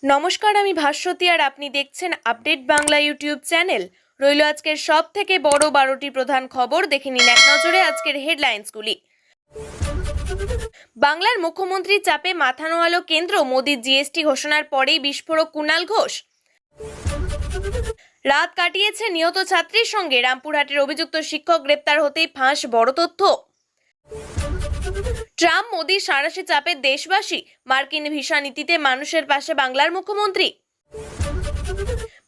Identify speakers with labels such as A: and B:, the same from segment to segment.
A: নমস্কার, আমি ভাস্বতী আর আপনি দেখছেন আপডেট বাংলা ইউটিউব চ্যানেল। রইল আজকের সব থেকে বড় 12টি প্রধান খবর, দেখে নিন এক নজরে আজকের হেডলাইন্সগুলি। বাংলার মুখ্যমন্ত্রীর চাপে মাথা নোয়ালো কেন্দ্র, মোদির জিএসটি ঘোষণার পরেই বিস্ফোরক কুণাল ঘোষ। রাত কাটিয়েছে নিহত ছাত্রীর সঙ্গে, রামপুরহাটের অভিযুক্ত শিক্ষক গ্রেপ্তার হতেই ফাঁস বড় তথ্য। ট্রাম্প মোদির সাঁড়াশি চাপে দেশবাসী, মার্কিন ভিসা নীতিতে মানুষের পাশে বাংলার মুখ্যমন্ত্রী।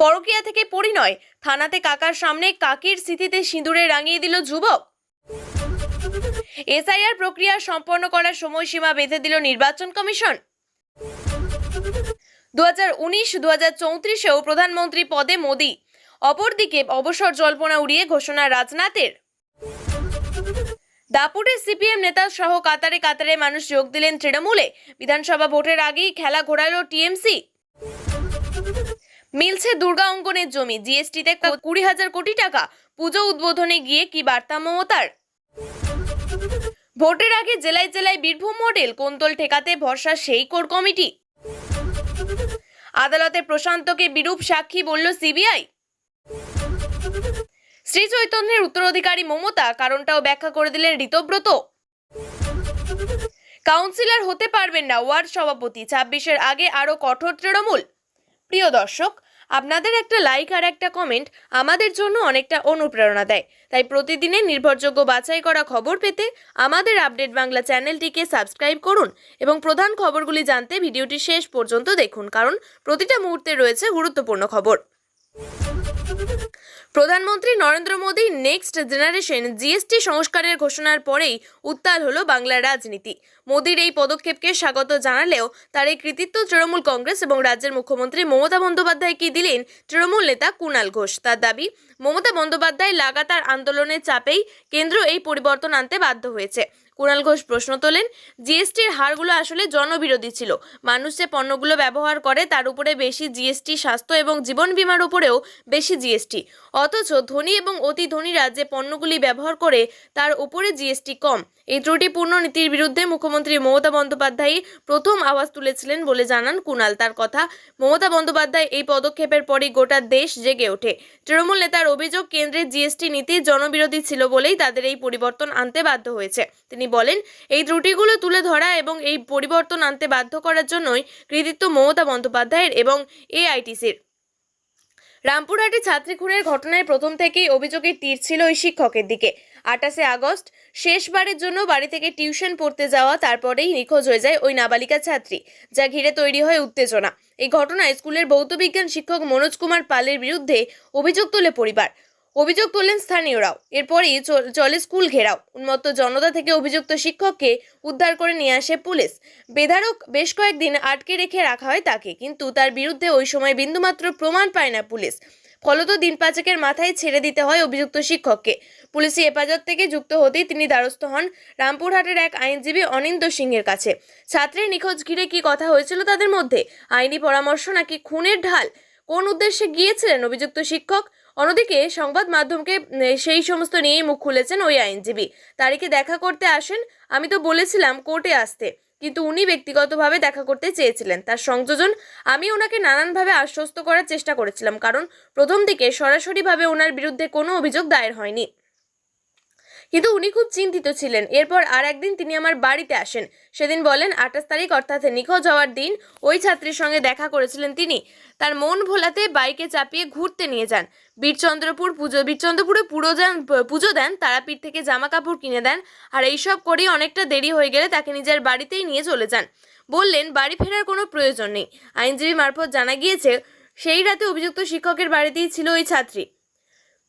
A: পরকীয়া থেকে পরিণয়, থানাতে কাকার সামনে কাকির স্মৃতিতে সিঁদুরে রাঙিয়ে দিল যুবক। এসআইআর প্রক্রিয়া সম্পন্ন করার সময়সীমা বেঁধে দিল নির্বাচন কমিশন। 2019-2034-এও প্রধানমন্ত্রী পদে মোদি। অপরদিকে অবসর জল্পনা উড়িয়ে ঘোষণা রাজনাথের। দাপুরে সিপিএম নেতা সহ কাতারে কাতারে মানুষ যোগ দিলেন তৃণমূলে। বিধানসভা ভোটের আগেই খেলা ঘোরালো টিএমসি। মিলছে দুর্গা অঙ্গনের জমি, জিএসটিতে 20,000 কোটি টাকা। পুজো উদ্বোধনে গিয়ে কি বার্তা মমতার। ভোটের আগে জেলায় জেলায় বীরভূম মডেল, কোন্তল ঠেকাতে ভরসা সেই কোর কমিটি। আদালতে প্রশান্তকে বিরূপ সাক্ষী বলল সিবিআই। শ্রী চৈতন্যের উত্তরাধিকারী মমতা, কারণটাও ব্যাখ্যা করে দিলেন ঋতব্রত। কাউন্সিলর হতে পারবেন না ওয়ার্ড সভাপতি, 26-এর আগে আরো কঠোর তৃণমূল। প্রিয় দর্শক, আপনাদের একটা লাইক আর একটা কমেন্ট আমাদের জন্য অনেকটা অনুপ্রেরণা দেয়। তাই প্রতিদিনের নির্ভরযোগ্য বাছাই করা খবর পেতে আমাদের আপডেট বাংলা চ্যানেলটিকে সাবস্ক্রাইব করুন এবং প্রধান খবরগুলি জানতে ভিডিওটি শেষ পর্যন্ত দেখুন, কারণ প্রতিটা মুহূর্তে রয়েছে গুরুত্বপূর্ণ খবর। প্রধানমন্ত্রী Narendra Modi next generation GST সংস্কারের ঘোষণার পরেই উত্তাল হলো বাংলার রাজনীতি। মোদীর এই পদক্ষেপকে স্বাগত জানালেও তার এই কৃতিত্ব তৃণমূল কংগ্রেস এবং রাজ্যের মুখ্যমন্ত্রী মমতা বন্দ্যোপাধ্যায়কে দিলেন তৃণমূল নেতা কুণাল ঘোষ। তার দাবি, মমতা বন্দ্যোপাধ্যায় লাগাতার আন্দোলনের চাপেই কেন্দ্র এই পরিবর্তন আনতে বাধ্য হয়েছে। কুণাল ঘোষ প্রশ্ন তোলেন, জিএসটির হারগুলো আসলে জনবিরোধী ছিল। মানুষ যে পণ্যগুলো ব্যবহার করে তার উপরে বেশি জিএসটি, স্বাস্থ্য এবং জীবন বীমার উপরেও বেশি জিএসটি, অথচ ধনী এবং অতি ধনীরা যে পণ্যগুলি ব্যবহার করে তার উপরে জিএসটি কম। এই ত্রুটিপূর্ণ নীতির বিরুদ্ধে মুখ্যমন্ত্রী মমতা বন্দ্যোপাধ্যায় প্রথম আওয়াজ তুলেছিলেন বলে জানান কুণাল। তার কথা, মমতা বন্দ্যোপাধ্যায় এই পদক্ষেপের পরই গোটা দেশ জেগে ওঠে। তৃণমূল নেতার অভিযোগ, কেন্দ্রের জিএসটি নীতি জনবিরোধী ছিল বলেই তাদের এই পরিবর্তন আনতে বাধ্য হয়েছে। তিনি বলেন, এই ত্রুটিগুলো তুলে ধরা এবং এই পরিবর্তন আনতে বাধ্য করার জন্যই কৃতিত্ব মমতা বন্দ্যোপাধ্যায়ের এবং এআইটিসির। রামপুরহাটে ছাত্রী খুনের ঘটনায় প্রথম থেকেই অভিযোগের তীর ছিল ওই শিক্ষকের দিকে। 28 আগস্ট শেষবারের জন্য বাড়ি থেকে টিউশন পড়তে যাওয়া, তারপরেই নিখোঁজ হয়ে যায় ওই নাবালিকা ছাত্রী, যা ঘিরে তৈরি হয় উত্তেজনা। এই ঘটনায় স্কুলের ভৌতবিজ্ঞান শিক্ষক মনোজ কুমার পালের বিরুদ্ধে অভিযোগ তোলে পরিবার, অভিযোগ তোলেন স্থানীয়রাও। এরপরই চলে স্কুল ঘেরাও। উন্মত্ত জনতা থেকে অভিযুক্ত শিক্ষককে উদ্ধার করে নিয়ে আসে পুলিশ। বেধারক বেশ কয়েকদিন আটকে রাখা হয় তাকে, কিন্তু তার বিরুদ্ধে ওই সময় বিন্দুমাত্র প্রমাণ পায় না পুলিশ। ফলত দিন পাঁচেকের মাথায় ছেড়ে দিতে হয় অভিযুক্ত শিক্ষককে। পুলিশি হেফাজত থেকে যুক্ত হতেই তিনি দ্বারস্থ হন রামপুরহাটের এক আইনজীবী অনিন্দ্য সিংহের কাছে। ছাত্রের নিখোঁজ ঘিরে কি কথা হয়েছিল তাদের মধ্যে? আইনি পরামর্শ নাকি খুনের ঢাল? কোন উদ্দেশ্যে গিয়েছিলেন অভিযুক্ত শিক্ষক? অন্যদিকে সংবাদ মাধ্যমকে সেই সমস্ত নিয়েই মুখ খুলেছেন ওই আইনজীবী। তারিখে দেখা করতে আসেন, আমি তো বলেছিলাম কোর্টে আসতে, কিন্তু উনি ব্যক্তিগতভাবে দেখা করতে চেয়েছিলেন। তার সংযোজন, আমি ওনাকে নানানভাবে আশ্বস্ত করার চেষ্টা করেছিলাম, কারণ প্রথম দিকে সরাসরিভাবে ওনার বিরুদ্ধে কোনো অভিযোগ দায়ের হয়নি, কিন্তু উনি খুব চিন্তিত ছিলেন। এরপর আর একদিন তিনি আমার বাড়িতে আসেন। সেদিন বলেন 28 তারিখ অর্থাৎ নিখোঁজ হওয়ার দিন ওই ছাত্রীর সঙ্গে দেখা করেছিলেন তিনি। তার মন ভোলাতে বাইকে চাপিয়ে ঘুরতে নিয়ে যান। বীরচন্দ্রপুরে পুজো দেন, তারাপীঠ থেকে জামা কাপড় কিনে দেন, আর এইসব করেই অনেকটা দেরি হয়ে গেলে তাকে নিজের বাড়িতেই নিয়ে চলে যান। বললেন বাড়ি ফেরার কোনো প্রয়োজন নেই। আইনজীবী মারফত জানা গিয়েছে, সেই রাতে অভিযুক্ত শিক্ষকের বাড়িতেই ছিল ওই ছাত্রী।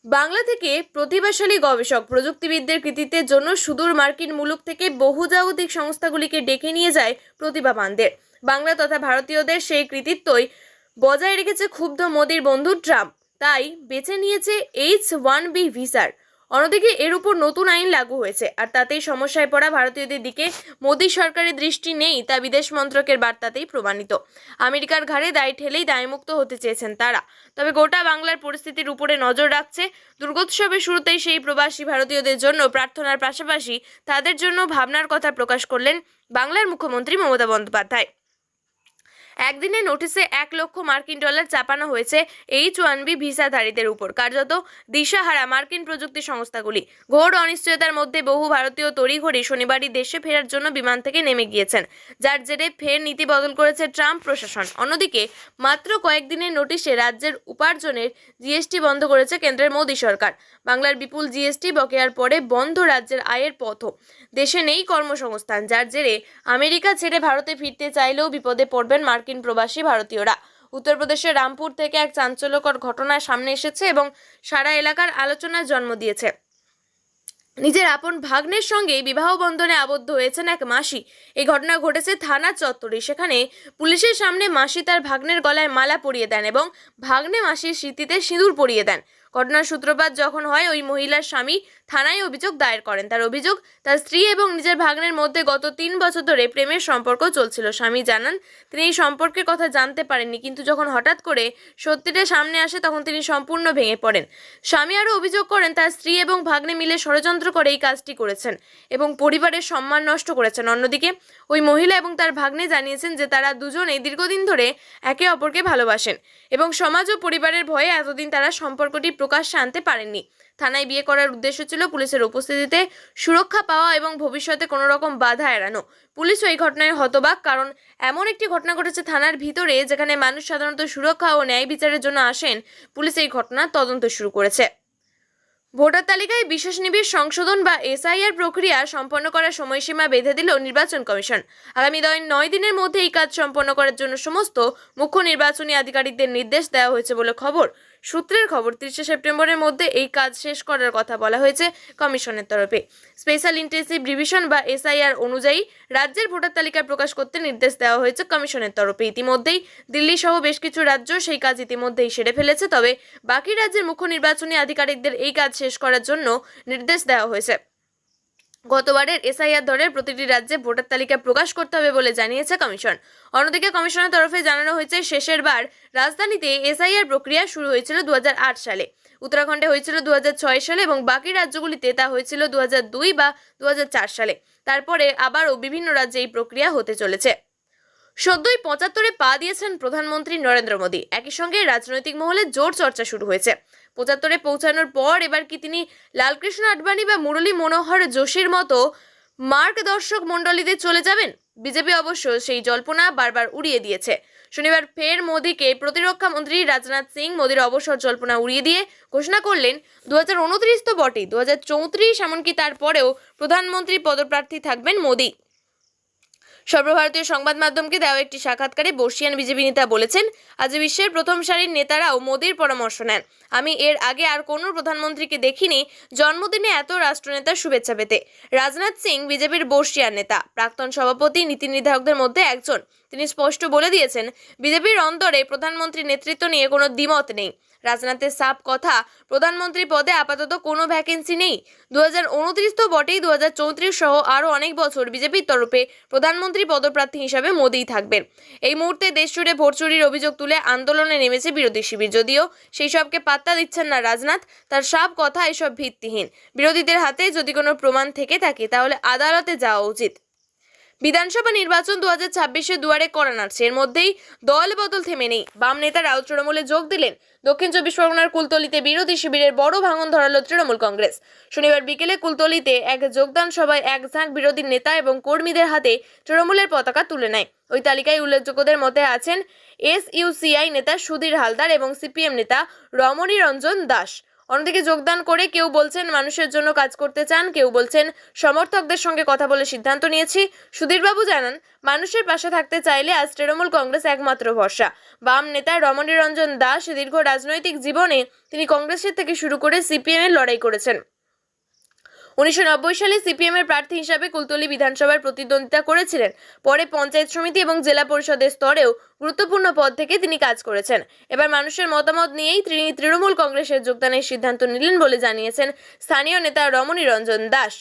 A: বাংলা থেকে প্রতিভাশালী গবেষক, প্রযুক্তিবিদদের কৃতিত্বের জন্য সুদূর মার্কিন মুলুক থেকে বহুজাগতিক সংস্থাগুলিকে ডেকে নিয়ে যায় প্রতিভাবানদের। বাংলা তথা ভারতীয়দের সেই কৃতিত্বই বজায় রেখেছে ক্ষুব্ধ মোদির বন্ধু ট্রাম্প, তাই বেছে নিয়েছে H-1B ভিসার। অন্যদিকে এর উপর নতুন আইন লাগু হয়েছে, আর তাতেই সমস্যায় পড়া ভারতীয়দের দিকে মোদী সরকারের দৃষ্টি নেই, তা বিদেশ মন্ত্রকের বার্তাতেই প্রমাণিত। আমেরিকার ঘাড়ে দায় ঠেলেই দায়মুক্ত হতে চেয়েছেন তারা। তবে গোটা বাংলার পরিস্থিতির উপরে নজর রাখছে। দুর্গোৎসবের শুরুতেই সেই প্রবাসী ভারতীয়দের জন্য প্রার্থনার পাশাপাশি তাদের জন্য ভাবনার কথা প্রকাশ করলেন বাংলার মুখ্যমন্ত্রী মমতা বন্দ্যোপাধ্যায়। একদিনের নোটিশে $1 লক্ষ চাপানো হয়েছে H-1B ভিসাধারীদের উপর। কার্যত দিশাহারা মার্কিন প্রযুক্তি সংস্থাগুলি। ঘোর অনিশ্চয়তার মধ্যে বহু ভারতীয় তড়িঘড়ি শনিবারই দেশে ফেরার জন্য বিমান থেকে নেমে গিয়েছেন, যার জেরে ফের নীতি বদল করেছে ট্রাম্প প্রশাসন। অন্যদিকে মাত্র কয়েকদিনের নোটিশে রাজ্যের উপার্জনের জিএসটি বন্ধ করেছে কেন্দ্রের মোদী সরকার। বাংলার বিপুল জিএসটি বকেয়ার পরে বন্ধ রাজ্যের আয়ের পথও। দেশে নেই কর্মসংস্থান, যার জেরে আমেরিকা ছেড়ে ভারতে ফিরতে চাইলেও বিপদে পড়বেন মার্কিন প্রবাসী ভারতীয়রা। উত্তরপ্রদেশের রামপুর থেকে এক চাঞ্চল্যকর ঘটনা সামনে এসেছে এবং সারা এলাকার আলোচনার জন্ম দিয়েছে। নিজের আপন ভাগ্নের সঙ্গে বিবাহ বন্ধনে আবদ্ধ হয়েছেন এক মাসি। এই ঘটনা ঘটেছে থানা চত্বরে। সেখানে পুলিশের সামনে মাসি তার ভাগ্নের গলায় মালা পরিয়ে দেন এবং ভাগ্নে মাসির স্মৃতিতে সিঁদুর পরিয়ে দেন। ঘটনার সূত্রপাত যখন হয়, ওই মহিলার স্বামী থানায় অভিযোগ দায়ের করেন। তার অভিযোগ, তার স্ত্রী এবং নিজের ভাগ্নের মধ্যে গত 3 বছর ধরে প্রেমের সম্পর্ক চলছিল। স্বামী জানান তিনি এই সম্পর্কের কথা জানতে পারেননি, কিন্তু যখন হঠাৎ করে সত্যিটা সামনে আসে তখন তিনি সম্পূর্ণ ভেঙে পড়েন। স্বামী আরও অভিযোগ করেন তার স্ত্রী এবং ভাগ্নে মিলে ষড়যন্ত্র করে এই কাজটি করেছেন এবং পরিবারের সম্মান নষ্ট করেছেন। অন্যদিকে ওই মহিলা এবং তার ভাগ্নে জানিয়েছেন যে তারা দুজনেই দীর্ঘদিন ধরে একে অপরকে ভালোবাসেন এবং সমাজ ও পরিবারের ভয়ে এতদিন তারা সম্পর্কটি প্রকাশ্যে আনতে পারেননি। থানায় বিয়ে করার উদ্দেশ্য ছিল পুলিশের উপস্থিতিতে সুরক্ষা পাওয়া এবং ভবিষ্যতে কোনো রকম বাধা এড়ানো। পুলিশ এই ঘটনায় হতবাক, কারণ এমন একটি ঘটনা ঘটেছে থানার ভিতরে যেখানে মানুষ সাধারণত সুরক্ষা ও ন্যায় বিচারের জন্য আসেন। পুলিশ এই ঘটনার তদন্ত শুরু করেছে। ভোটার তালিকায় বিশেষ নিবিড় সংশোধন বা এসআইআর প্রক্রিয়া সম্পন্ন করার সময়সীমা বেঁধে দিল নির্বাচন কমিশন। আগামী 9 দিনের মধ্যে এই কাজ সম্পন্ন করার জন্য সমস্ত মুখ্য নির্বাচনী আধিকারিকদের নির্দেশ দেওয়া হয়েছে বলে খবর। সূত্রের খবর, 30 সেপ্টেম্বরের মধ্যে এই কাজ শেষ করার কথা বলা হয়েছে কমিশনের তরফে। স্পেশাল ইন্টেন্সিভ রিভিশন বা এসআইআর অনুযায়ী রাজ্যের ভোটার তালিকা প্রকাশ করতে নির্দেশ দেওয়া হয়েছে কমিশনের তরফে। ইতিমধ্যেই দিল্লি সহ বেশ কিছু রাজ্য সেই কাজ ইতিমধ্যেই সেরে ফেলেছে, তবে বাকি রাজ্যের মুখ্য নির্বাচনী আধিকারিকদের এই কাজ শেষ করার জন্য নির্দেশ দেওয়া হয়েছে। গতবারের এসআইআর দরের প্রতিটি রাজ্যে ভোটার তালিকা প্রকাশ করতে হবে বলে জানিয়েছে কমিশন। অন্যদিকে কমিশনের তরফে জানানো হয়েছে, শেষের বার রাজধানীতে এসআইআর প্রক্রিয়া শুরু হয়েছিল 2008 সালে, উত্তরাখণ্ডে হয়েছিল 2006 সালে এবং বাকি রাজ্যগুলিতে তা হয়েছিল 2002 বা 2004 সালে। তারপরে আবারও বিভিন্ন রাজ্যে এই প্রক্রিয়া হতে চলেছে। সদ্যই 75-এ পা দিয়েছেন প্রধানমন্ত্রী নরেন্দ্র মোদী। একই সঙ্গে রাজনৈতিক মহলে জোর চর্চা শুরু হয়েছে। 75-এ পৌঁছানোর পর এবার কি তিনি লালকৃষ্ণ আডবাণী বা মুরলী মনোহর যোশীর মতো মার্গদর্শক মণ্ডলীতে চলে যাবেন? বিজেপি অবশ্য সেই জল্পনা বারবার উড়িয়ে দিয়েছে। শনিবার ফের মোদীকে প্রতিরক্ষা মন্ত্রী রাজনাথ সিং মোদীর অবসর জল্পনা উড়িয়ে দিয়ে ঘোষণা করলেন 2029 তো বটেই, 2034 এমনকি তারপরেও প্রধানমন্ত্রী পদপ্রার্থী থাকবেন মোদী। সর্বভারতীয় সংবাদ মাধ্যমকে দেওয়া একটি সাক্ষাৎকারে বর্ষিয়ান বিজেপি নেতা বলেছেন, আজ বিশ্বের প্রথম সারির নেতারাও মোদীর পরামর্শ নেন। আমি এর আগে আর কোনো প্রধানমন্ত্রীকে দেখিনি জন্মদিনে এত রাষ্ট্রনেতার শুভেচ্ছা পেতে। রাজনাথ সিং বিজেপির বর্ষিয়ান নেতা, প্রাক্তন সভাপতি, নীতি নির্ধারকদের মধ্যে একজন। তিনি স্পষ্ট বলে দিয়েছেন, বিজেপির অন্তরে প্রধানমন্ত্রী নেতৃত্ব নিয়ে কোনো দ্বিমত নেই। রাজনাথের সাফ কথা, প্রধানমন্ত্রী পদে আপাতত কোনো ভ্যাকেন্সি নেই। 2029 তো বটেই, 2034 সহ আরও অনেক বছর বিজেপির তরফে প্রধানমন্ত্রী পদপ্রার্থী হিসাবে মোদীই থাকবেন। এই মুহূর্তে দেশ জুড়ে ভোট চুরির অভিযোগ তুলে আন্দোলনে নেমেছে বিরোধী শিবির। যদিও সেই সবকে পাত্তা দিচ্ছেন না রাজনাথ, তার সাফ কথা এসব ভিত্তিহীন। বিরোধীদের হাতে যদি কোনো প্রমাণ থেকে থাকে তাহলে আদালতে যাওয়া উচিত। বিধানসভা নির্বাচন 2026-এ দুয়ারে কড়া নাড়ছে। এর মধ্যেই দল বদল থেমে নেই। বাম নেতারাও তৃণমূলে যোগ দিলেন। দক্ষিণ 24 পরগনার কুলতলিতে বিরোধী শিবিরের বড় ভাঙন ধরালো তৃণমূল কংগ্রেস। শনিবার বিকেলে কুলতলিতে এক যোগদান সভায় এক ঝাঁক বিরোধী নেতা এবং কর্মীদের হাতে তৃণমূলের পতাকা তুলে নেয়। ওই তালিকায় উল্লেখযোগ্যদের মধ্যে আছেন SUCI নেতা সুধীর হালদার এবং CPM নেতা রমণী রঞ্জন দাস। অন্যদিকে যোগদান করে কেউ বলছেন মানুষের জন্য কাজ করতে চান, কেউ বলছেন সমর্থকদের সঙ্গে কথা বলে সিদ্ধান্ত নিয়েছি। সুধীরবাবু জানান, মানুষের পাশে থাকতে চাইলে আজ তৃণমূল কংগ্রেস একমাত্র ভরসা। বাম নেতা রমণী রঞ্জন দাস দীর্ঘ রাজনৈতিক জীবনে তিনি কংগ্রেসের থেকে শুরু করে CPM এর লড়াই করেছেন। 1990 সালে CPM এর প্রার্থী হিসাবে কুলতলি বিধানসভার প্রতিদ্বন্দ্বিতা করেছিলেন। পরে পঞ্চায়েত সমিতি এবং জেলা পরিষদের স্তরেও গুরুত্বপূর্ণ পদ থেকে তিনি কাজ করেছেন। এবার মানুষের মতামত নিয়েই তিনি তৃণমূল কংগ্রেসের যোগদানের সিদ্ধান্ত নিলেন বলে জানিয়েছেন স্থানীয় নেতা রমণী রঞ্জন দাস।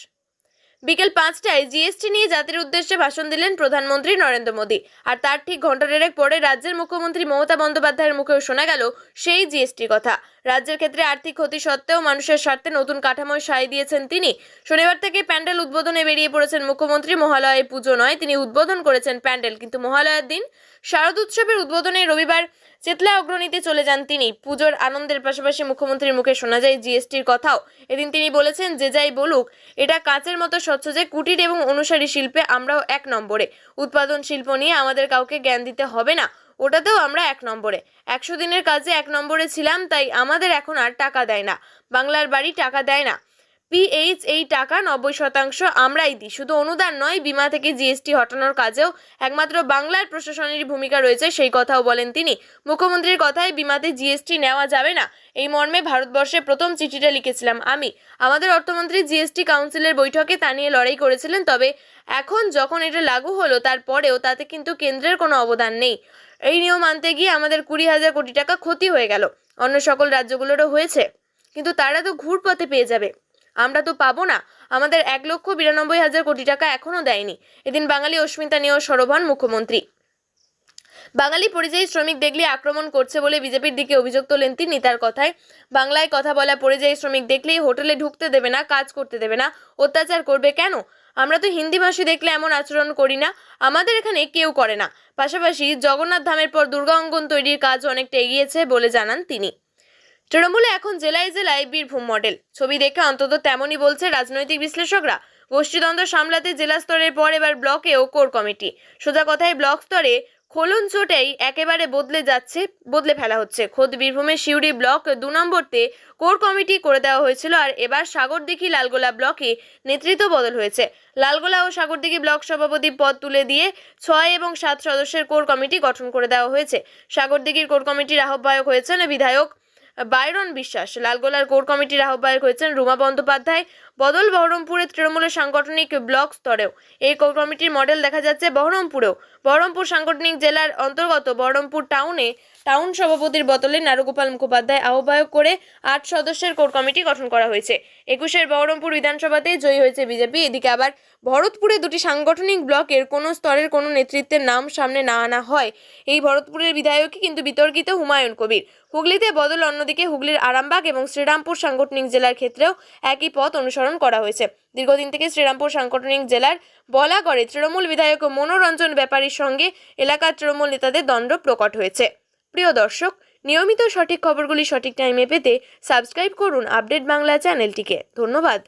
A: বিকেল 5টায় জিএসটি নিয়ে জাতির উদ্দেশ্যে ভাষণ দিলেন প্রধানমন্ত্রী নরেন্দ্র মোদী। আর তার ঠিক ঘণ্টা দেড়েক পরে রাজ্যের মুখ্যমন্ত্রী মমতা বন্দ্যোপাধ্যায়ের মুখেও শোনা গেল সেই জিএসটির কথা। রাজ্যের ক্ষেত্রে আর্থিক ক্ষতি সত্ত্বেও মানুষের স্বার্থে নতুন কাঠামোয় সায় দিয়েছেন তিনি। শনিবার থেকে প্যান্ডেল উদ্বোধনে বেরিয়ে পড়েছেন মুখ্যমন্ত্রী। মহালয়ায় পুজো নয়, তিনি উদ্বোধন করেছেন প্যান্ডেল, কিন্তু মহালয়ার দিন শারদ উৎসবের উদ্বোধনে রবিবার চেতলা অগ্রণীতে চলে যান তিনি। পুজোর আনন্দের পাশাপাশি মুখ্যমন্ত্রীর মুখে শোনা যায় জিএসটির কথাও। এদিন তিনি বলেছেন, যে যাই বলুক, এটা কাচের মতো স্বচ্ছ যে কুটির এবং অনুসারী শিল্পে আমরাও 1 নম্বরে। উৎপাদন শিল্প নিয়ে আমাদের কাউকে জ্ঞান দিতে হবে না, ওটাতেও আমরা 1 নম্বরে। 100 দিনের কাজে 1 নম্বরে ছিলাম, তাই আমাদের এখন আর টাকা দেয় না, বাংলার বাড়ি টাকা দেয় না। পিএইচ এই টাকা 90% আমরাই দিই। শুধু অনুদান নয়, বিমা থেকে জিএসটি হটানোর কাজেও একমাত্র বাংলার প্রশাসনের ভূমিকা রয়েছে, সেই কথাও বলেন তিনি। মুখ্যমন্ত্রীর কথায় বিমাতে জিএসটি নেওয়া যাবে না, এই মর্মে ভারতবর্ষে প্রথম চিঠিটা লিখেছিলাম আমি। আমাদের অর্থমন্ত্রী জিএসটি কাউন্সিলের বৈঠকে তা নিয়ে লড়াই করেছিলেন, তবে এখন যখন এটা লাগু হলো তারপরেও তাতে কিন্তু কেন্দ্রের কোনো অবদান নেই। এই নিয়ম আনতে গিয়ে আমাদের 20,000 কোটি টাকা ক্ষতি হয়ে গেল। অন্য সকল রাজ্যগুলোরও হয়েছে, কিন্তু তারা তো ঘুরপথে পেয়ে যাবে, আমরা তো পাবো না। আমাদের 1,92,000 কোটি টাকা এখনো দেয়নি। এদিন বাঙালি অস্মিতা নিয়েও সরব হন মুখ্যমন্ত্রী। বাঙালি পরিযায়ী শ্রমিক দেখলে আক্রমণ করছে বলে বিজেপির দিকে অভিযোগ তোলেন তিনি। তার কথায়, বাংলায় কথা বলা পরিযায়ী শ্রমিক দেখলেই হোটেলে ঢুকতে দেবে না, কাজ করতে দেবে না, অত্যাচার করবে কেন? আমরা তো হিন্দিভাষী দেখলে এমন আচরণ করি না, আমাদের এখানে কেউ করে না। পাশাপাশি জগন্নাথ ধামের পর দুর্গা অঙ্গন তৈরির কাজ অনেকটা এগিয়েছে বলে জানান তিনি। তৃণমূলে এখন জেলায় জেলায় বীরভূম মডেল, ছবি দেখে অন্তত তেমনই বলছে রাজনৈতিক বিশ্লেষকরা। গোষ্ঠীদ্বন্দ্ব সামলাতে জেলা স্তরের পর এবার ব্লকেও কোর কমিটি। সোজা কথায় ব্লক স্তরে খোলন চোটেই একেবারে বদলে ফেলা হচ্ছে। খোদ বীরভূমের সিউড়ি ব্লক 2 নম্বরতে কোর কমিটি করে দেওয়া হয়েছিল, আর এবার সাগরদিঘি লালগোলা ব্লকে নেতৃত্ব বদল হয়েছে। লালগোলা ও সাগরদিঘি ব্লক সভাপতি পদ তুলে দিয়ে 6 এবং 7 সদস্যের কোর কমিটি গঠন করে দেওয়া হয়েছে। সাগরদিঘির কোর কমিটির আহ্বায়ক হয়েছেন বিধায়ক বাইরন বিশ্বাস, লালগোলার কোর কমিটির আহ্বায়ক হয়েছেন রুমা বন্দ্যোপাধ্যায়। বদল বহরমপুরের তৃণমূলের সাংগঠনিক ব্লক স্তরেও এই কোর কমিটির মডেল দেখা যাচ্ছে বহরমপুরেও। বহরমপুর সাংগঠনিক জেলার অন্তর্গত বহরমপুর টাউন সভাপতির বদলে নারুগোপাল মুখোপাধ্যায় আহ্বায়ক করে 8 সদস্যের কোর কমিটি গঠন করা হয়েছে। 21-এর বহরমপুর বিধানসভাতে জয়ী হয়েছে বিজেপি। এদিকে আবার ভরতপুরে 2টি সাংগঠনিক ব্লকের কোনো স্তরের কোনো নেতৃত্বের নাম সামনে না আনা হয়। এই ভরতপুরের বিধায়কই কিন্তু বিতর্কিত হুমায়ুন কবির। হুগলিতে বদল, অন্যদিকে হুগলির আরামবাগ এবং শ্রীরামপুর সাংগঠনিক জেলার ক্ষেত্রেও একই পথ অনুসরণ করা হয়েছে। দীর্ঘদিন থেকে শ্রীরামপুর সাংগঠনিক জেলার বলাগড়ে তৃণমূল বিধায়ক মনোরঞ্জন ব্যাপারীর সঙ্গে এলাকার তৃণমূল নেতাদের দ্বন্দ্ব প্রকট হয়েছে। প্রিয় দর্শক, নিয়মিত সঠিক খবরগুলি সঠিক টাইমে পেতে সাবস্ক্রাইব করুন আপডেট বাংলা চ্যানেলটিকে। ধন্যবাদ।